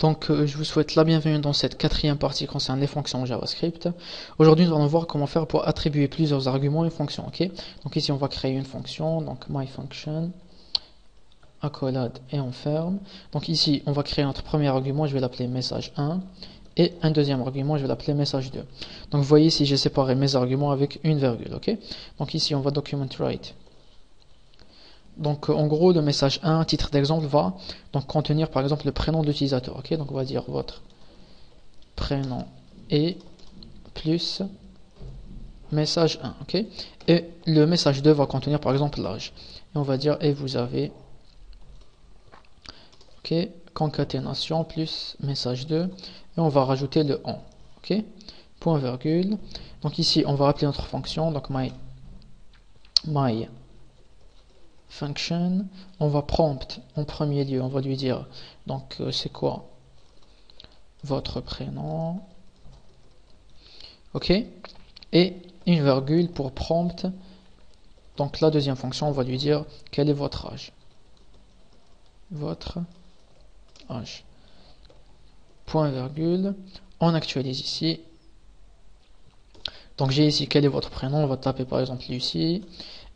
Donc, je vous souhaite la bienvenue dans cette quatrième partie concernant les fonctions JavaScript. Aujourd'hui, nous allons voir comment faire pour attribuer plusieurs arguments à une fonction. Ok. Donc ici, on va créer une fonction, donc myFunction, accolade et on ferme. Donc ici, on va créer notre premier argument, je vais l'appeler message 1. Et un deuxième argument, je vais l'appeler message 2. Donc vous voyez ici, j'ai séparé mes arguments avec une virgule. Ok. Donc ici, on va document write. Donc en gros, le message 1, à titre d'exemple, va donc contenir par exemple le prénom de l'utilisateur. Ok, donc on va dire votre prénom et plus message 1. Ok, et le message 2 va contenir par exemple l'âge. Et on va dire et vous avez, ok, concaténation plus message 2 et on va rajouter le en. Ok, point virgule. Donc ici, on va appeler notre fonction donc my function, on va prompt en premier lieu, on va lui dire donc c'est quoi votre prénom, ok, et une virgule pour prompt. Donc la deuxième fonction, on va lui dire quel est votre âge, point virgule. On actualise ici. Donc j'ai ici quel est votre prénom, on va taper par exemple Lucie.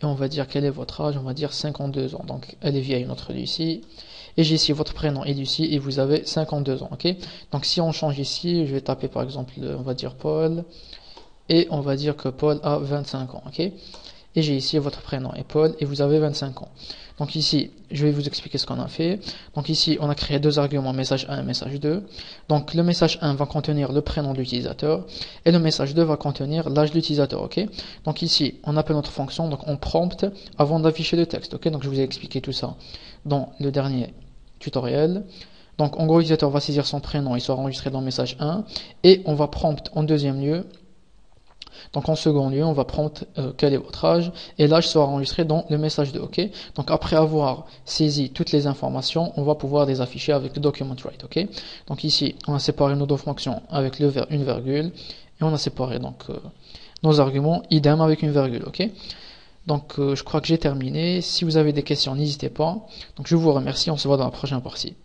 Et on va dire quel est votre âge, on va dire 52 ans. Donc elle est vieille, notre Lucie. Et j'ai ici votre prénom est Lucie et vous avez 52 ans. Ok. Donc si on change ici, je vais taper par exemple, on va dire Paul. Et on va dire que Paul a 25 ans. Ok. Et j'ai ici votre prénom est Paul et vous avez 25 ans. Donc ici, je vais vous expliquer ce qu'on a fait. Donc ici, on a créé deux arguments, message 1 et message 2. Donc le message 1 va contenir le prénom de l'utilisateur et le message 2 va contenir l'âge de l'utilisateur. Ok. Donc ici, on appelle notre fonction, donc on prompt avant d'afficher le texte. Ok. Donc je vous ai expliqué tout ça dans le dernier tutoriel. Donc en gros, l'utilisateur va saisir son prénom, il sera enregistré dans le message 1 et on va prompt en deuxième lieu. Donc en second lieu, on va prendre quel est votre âge et l'âge sera enregistré dans le message 2. Ok. Donc après avoir saisi toutes les informations, on va pouvoir les afficher avec le document write. Ok. Donc ici, on a séparé nos deux fonctions avec une virgule et on a séparé donc nos arguments idem avec une virgule. Ok. Donc je crois que j'ai terminé. Si vous avez des questions, n'hésitez pas. Donc je vous remercie. On se voit dans la prochaine partie.